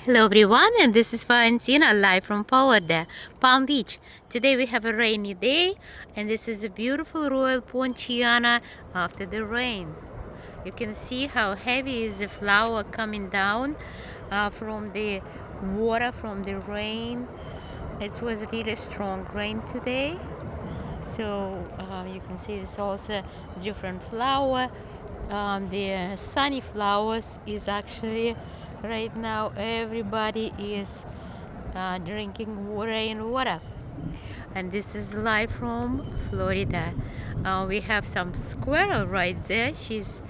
Hello everyone, and this is Valentina live from Palm Beach. Today we have a rainy day, and this is a beautiful royal Ponciana after the rain. You can see how heavy is the flower coming down from the water from the rain. It was really strong rain today, so you can see it's also different flower. The sunny flowers is actually right now everybody is drinking rainwater, and this is live from Florida. We have some squirrel right there. She's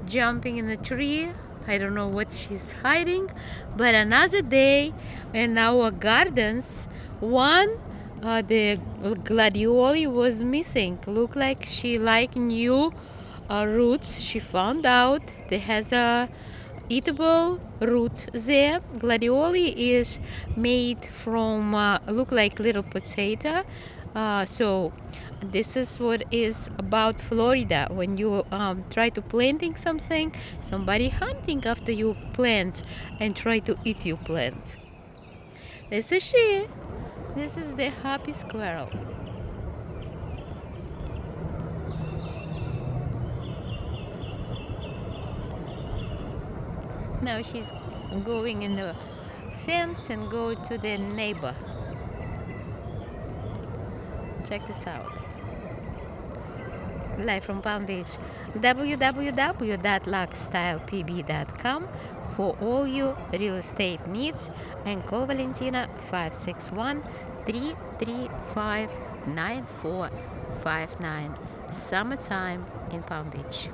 jumping in the tree. I don't know what she's hiding, but another day in our gardens, one the gladioli was missing. Look like she like new roots. She found out there has a eatable root there. Gladioli is made from look like little potato. So this is what is about Florida. When you try to planting something, somebody hunting after you plant and try to eat your plant. This is she. This is the happy squirrel. Now she's going in the fence and go to the neighbor. Check this out. Live from Palm Beach. www.luxstylepb.com for all your real estate needs, and call Valentina 561-335-9459. Summertime in Palm Beach.